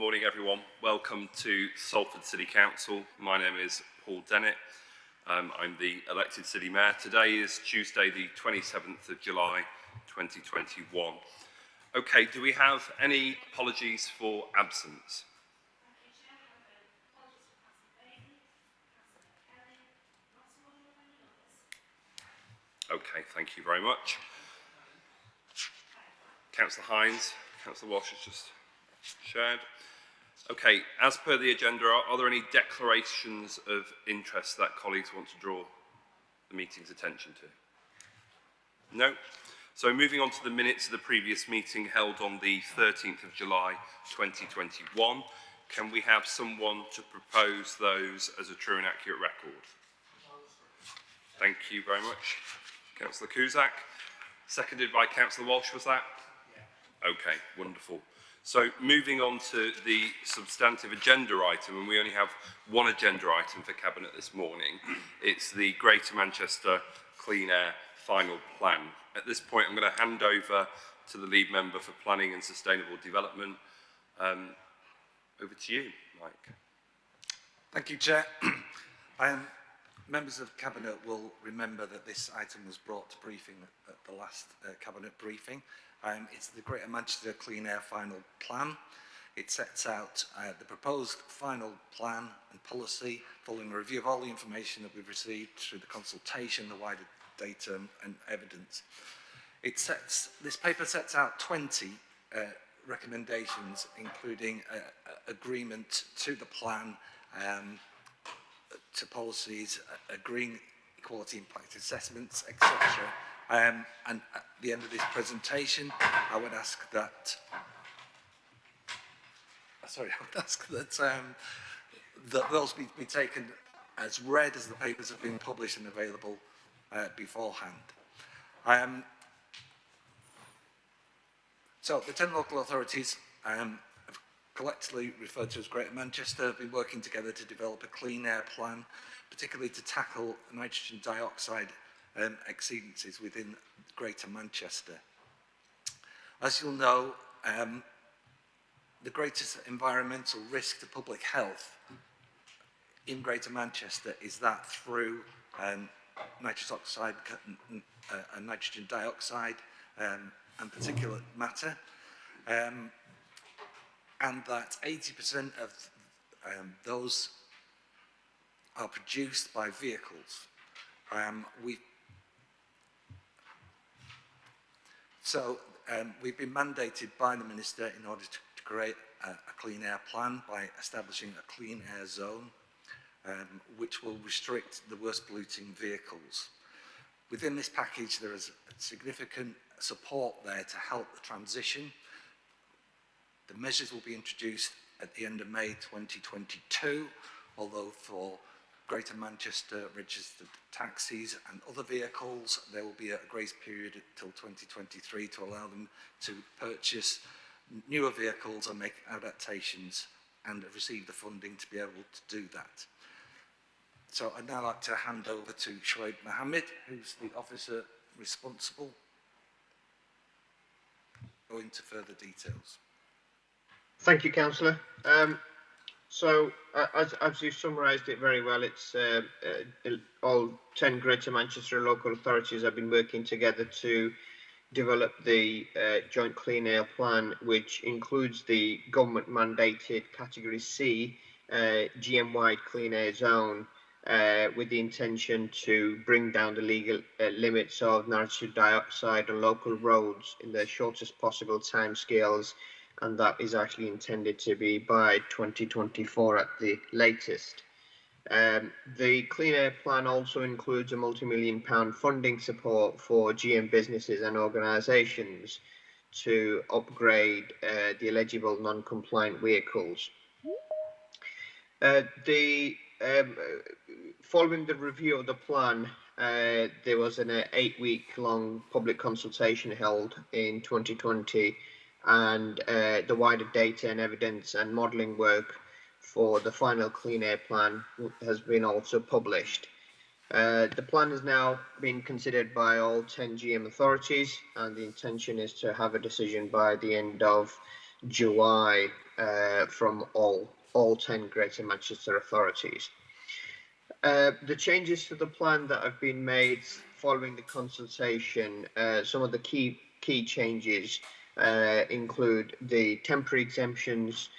morning, everyone. Welcome to Salford City Council. My name is Paul Dennett. I'm the elected City Mayor. Today is Tuesday, the 27th of July, 2021. Okay, do we have any apologies for absence? Okay, thank you very much. Councillor Hines, Councillor Walsh has just shared. Okay, as per the agenda, are there any declarations of interest that colleagues want to draw the meeting's attention to? No? So moving on to the minutes of the previous meeting held on the 13th of July 2021, can we have someone to propose those as a true and accurate record? Thank you very much. Councillor Cusack. Seconded by Councillor Walsh, was that? Yeah. Okay, wonderful. So moving on to the substantive agenda item, and we only have one agenda item for Cabinet this morning. It's the Greater Manchester Clean Air Final Plan. At this point, I'm going to hand over to the lead member for Planning and Sustainable Development. Over to you, Mike. Thank you, Chair. Members of Cabinet will remember that this item was brought to briefing at the last Cabinet briefing. It's the Greater Manchester Clean Air Final Plan. It sets out the proposed final plan and policy following a review of all the information that we've received through the consultation, the wider data and evidence. This paper sets out 20 recommendations, including agreement to the plan, to policies, agreeing equality impact assessments, etc. And at the end of this presentation, I would ask that that those be taken as read as the papers have been published and available beforehand. So the 10 local authorities collectively referred to as Greater Manchester, have been working together to develop a clean air plan, particularly to tackle nitrogen dioxide exceedances within Greater Manchester. As you'll know, the greatest environmental risk to public health in Greater Manchester is that through nitrous oxide and nitrogen dioxide and particulate matter. And that 80% of those are produced by vehicles. We've been mandated by the Minister in order to create a clean air plan by establishing a clean air zone, which will restrict the worst polluting vehicles. Within this package, there is significant support there to help the transition. The measures will be introduced at the end of May 2022, although for Greater Manchester registered taxis and other vehicles, there will be a grace period until 2023 to allow them to purchase newer vehicles and make adaptations and receive the funding to be able to do that. So I'd now like to hand over to Shoaib Mohammed, who's the officer responsible. Go into further details. Thank you, Councillor. As you've summarised it very well, it's all 10 Greater Manchester local authorities have been working together to develop the joint clean air plan, which includes the government-mandated Category C GM-wide clean air zone, with the intention to bring down the legal limits of nitrogen dioxide on local roads in the shortest possible timescales, and that is actually intended to be by 2024 at the latest. The Clean Air Plan also includes a multi-million-pound funding support for GM businesses and organisations to upgrade the eligible non-compliant vehicles. Following the review of the plan, there was an 8-week-long public consultation held in 2020, and the wider data and evidence and modelling work for the final Clean Air Plan has been also published. The plan has now been considered by all 10 GM authorities, and the intention is to have a decision by the end of July from all 10 Greater Manchester authorities. The changes to the plan that have been made following the consultation, some of the key changes include the temporary exemptions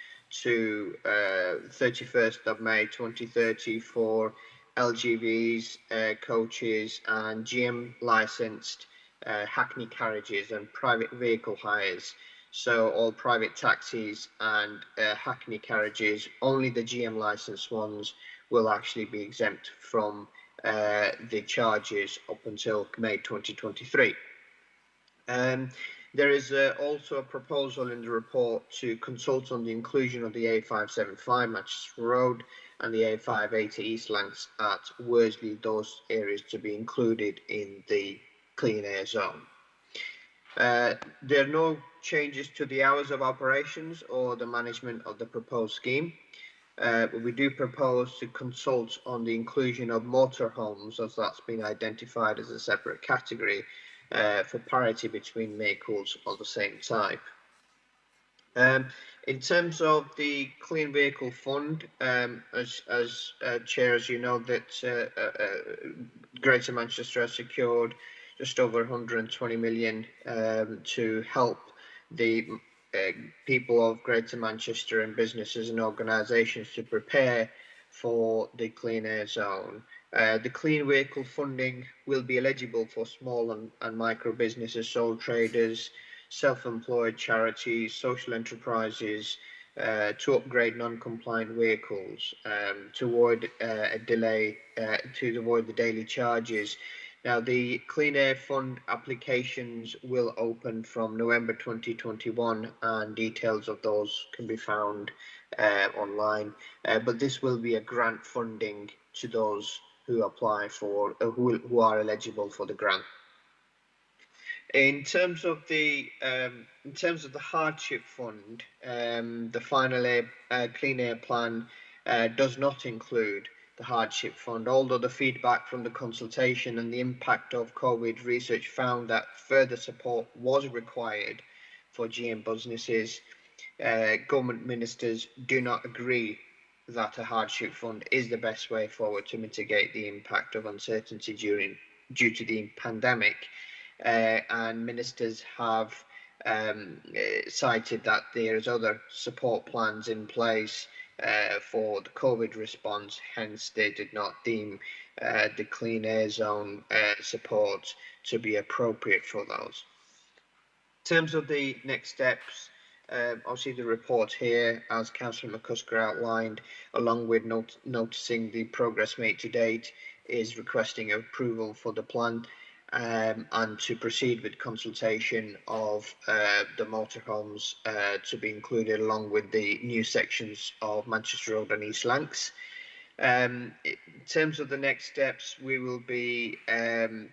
to 31st of May 2030 for LGVs, coaches and GM licensed hackney carriages and private vehicle hires. So all private taxis and hackney carriages, only the GM licensed ones will actually be exempt from the charges up until May 2023. There is also a proposal in the report to consult on the inclusion of the A575 Manchester Road and the A580 East Lancs at Worsley, those areas to be included in the clean air zone. There are no changes to the hours of operations or the management of the proposed scheme. We do propose to consult on the inclusion of motorhomes, as that's been identified as a separate category, for parity between vehicles of the same type. In terms of the Clean Vehicle Fund, as Chair, as you know, that Greater Manchester has secured just over 120 million to help the people of Greater Manchester and businesses and organisations to prepare for the clean air zone. The clean vehicle funding will be eligible for small and micro businesses, sole traders, self-employed charities, social enterprises, to upgrade non-compliant vehicles, to avoid to avoid the daily charges. Now, the Clean Air Fund applications will open from November 2021, and details of those can be found online. But this will be a grant funding to those who apply for, who are eligible for the grant. In terms of the hardship fund, the final clean air plan does not include the hardship fund, although the feedback from the consultation and the impact of COVID research found that further support was required for GM businesses. Government ministers do not agree that a hardship fund is the best way forward to mitigate the impact of uncertainty due to the pandemic. And ministers have cited that there's other support plans in place for the COVID response, hence they did not deem the clean air zone support to be appropriate for those. In terms of the next steps, obviously the report here, as Councillor McCusker outlined, along with noticing the progress made to date, is requesting approval for the plan and to proceed with consultation of the motorhomes to be included along with the new sections of Manchester Road and East Lancs. In terms of the next steps, we will be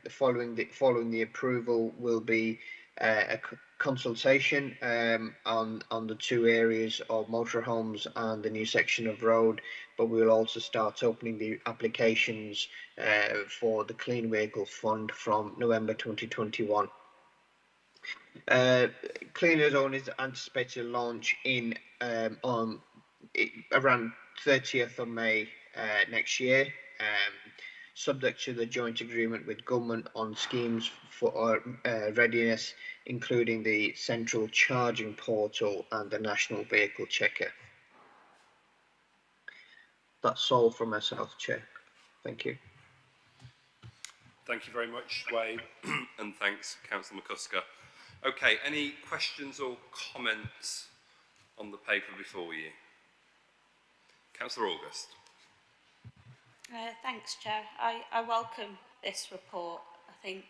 following the approval will be a consultation on the two areas of motorhomes and the new section of road, but we will also start opening the applications for the Clean Vehicle Fund from November 2021. Clean Air Zone is anticipated to launch in on around 30th of May next year, subject to the joint agreement with government on schemes for readiness, including the central charging portal and the national vehicle checker. That's all from myself, Chair. Thank you. Thank you very much, Wade, and thanks, Councillor McCusker. Okay, any questions or comments on the paper before you? Councillor August. Thanks, Chair. I welcome this report. I think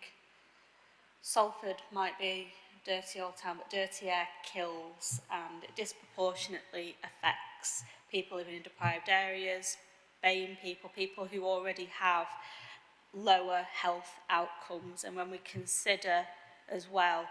Salford might be a dirty old town, but dirty air kills, and it disproportionately affects people living in deprived areas, BAME people who already have lower health outcomes. And when we consider as well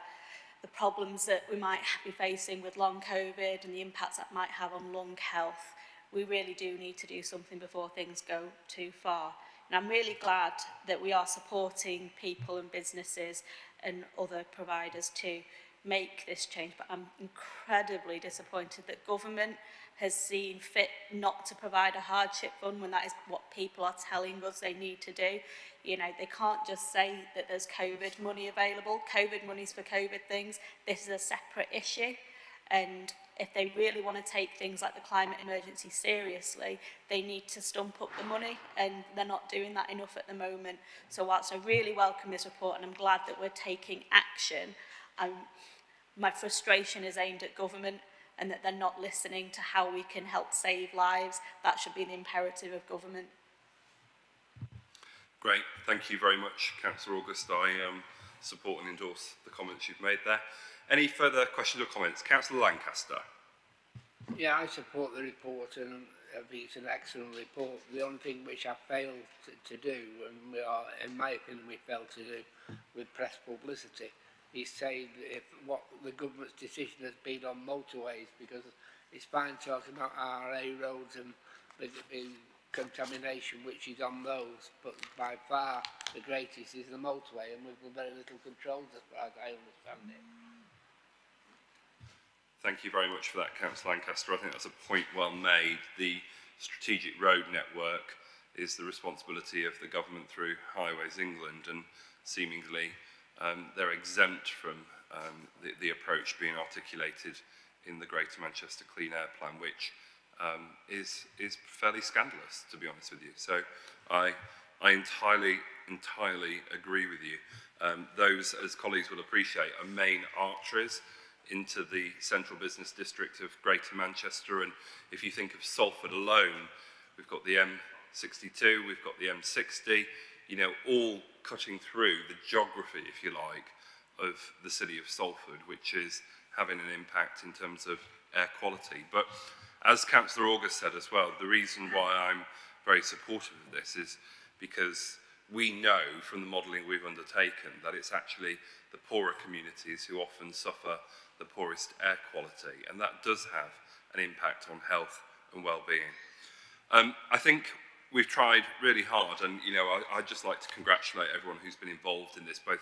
the problems that we might be facing with long COVID and the impacts that might have on lung health, we really do need to do something before things go too far. And I'm really glad that we are supporting people and businesses and other providers to make this change, but I'm incredibly disappointed that government has seen fit not to provide a hardship fund when that is what people are telling us they need to do. You know, they can't just say that there's COVID money available. COVID money's for COVID things. This is a separate issue. And if they really want to take things like the climate emergency seriously, they need to stump up the money, and they're not doing that enough at the moment. So whilst I really welcome this report and I'm glad that we're taking action, my frustration is aimed at government and that they're not listening to how we can help save lives. That should be the imperative of government. Great, thank you very much, Councillor August. I support and endorse the comments you've made there. Any further questions or comments? Councillor Lancaster. Yeah, I support the report, and I think it's an excellent report. The only thing which I failed to do, and in my opinion, we failed to do with press publicity, is say if what the government's decision has been on motorways, because it's fine talking about RA roads and the contamination which is on those, but by far the greatest is the motorway, and with very little controls as far as I understand it. Thank you very much for that, Councillor Lancaster. I think that's a point well made. The strategic road network is the responsibility of the government through Highways England, and seemingly they're exempt from the approach being articulated in the Greater Manchester Clean Air Plan, which is fairly scandalous, to be honest with you. So I entirely agree with you. Those, as colleagues will appreciate, are main arteries into the central business district of Greater Manchester, and if you think of Salford alone, we've got the M62, we've got the M60, you know, all cutting through the geography, if you like, of the city of Salford, which is having an impact in terms of air quality. But as Councillor August said as well, the reason why I'm very supportive of this is because we know from the modelling we've undertaken that it's actually the poorer communities who often suffer the poorest air quality, and that does have an impact on health and well-being. I think we've tried really hard, and you know, I'd just like to congratulate everyone who's been involved in this, both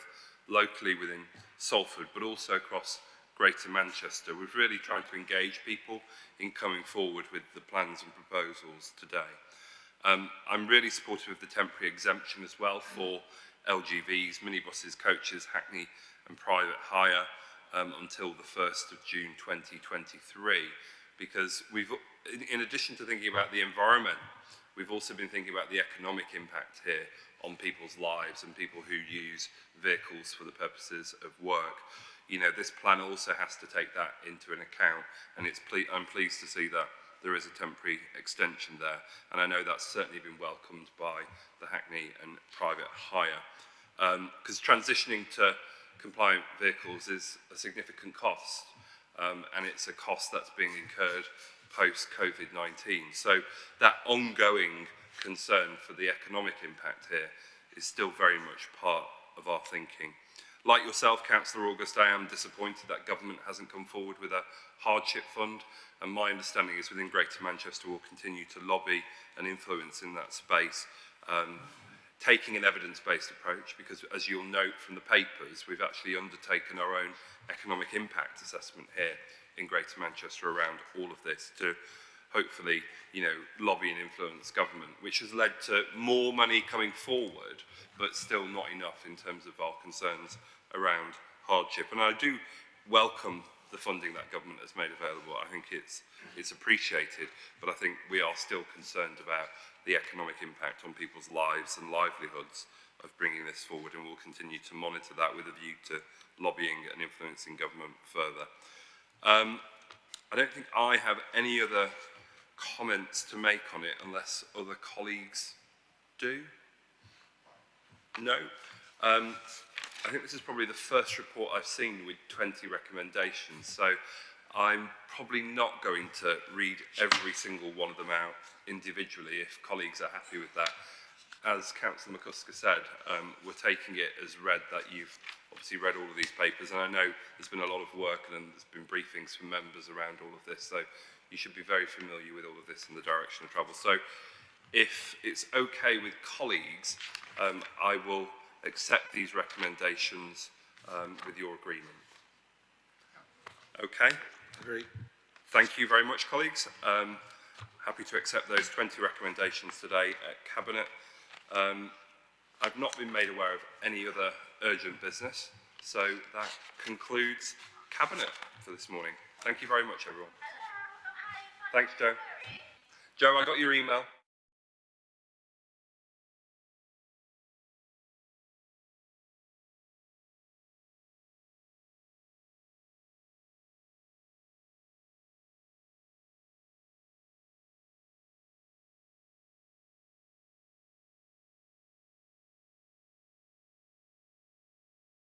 locally within Salford, but also across Greater Manchester. We've really tried to engage people in coming forward with the plans and proposals today. I'm really supportive of the temporary exemption as well for LGVs, minibuses, coaches, hackney and private hire until the 1st of June 2023, because we've, in addition to thinking about the environment, we've also been thinking about the economic impact here on people's lives and people who use vehicles for the purposes of work. You know, this plan also has to take that into an account, and I'm pleased to see that there is a temporary extension there, and I know that's certainly been welcomed by the hackney and private hire, because transitioning to compliant vehicles is a significant cost, and it's a cost that's being incurred post-COVID-19. So that ongoing concern for the economic impact here is still very much part of our thinking. Like yourself, Councillor August, I am disappointed that government hasn't come forward with a hardship fund, and my understanding is within Greater Manchester we'll continue to lobby and influence in that space, taking an evidence-based approach, because as you'll note from the papers, we've actually undertaken our own economic impact assessment here in Greater Manchester around all of this to hopefully, you know, lobby and influence government, which has led to more money coming forward, but still not enough in terms of our concerns around hardship. And I do welcome the funding that government has made available. I think it's appreciated, but I think we are still concerned about the economic impact on people's lives and livelihoods of bringing this forward, and we'll continue to monitor that with a view to lobbying and influencing government further. I don't think I have any other comments to make on it unless other colleagues do. No. I think this is probably the first report I've seen with 20 recommendations, so I'm probably not going to read every single one of them out individually if colleagues are happy with that. As Councillor McCusker said, we're taking it as read that you've obviously read all of these papers, and I know there's been a lot of work and there's been briefings from members around all of this, so you should be very familiar with all of this and the direction of travel. So if it's okay with colleagues, I will accept these recommendations with your agreement. Okay. Agree. Thank you very much, colleagues. Happy to accept those 20 recommendations today at Cabinet. I've not been made aware of any other urgent business, so that concludes Cabinet for this morning. Thank you very much, everyone. Thanks, Joe. Joe, I got your email.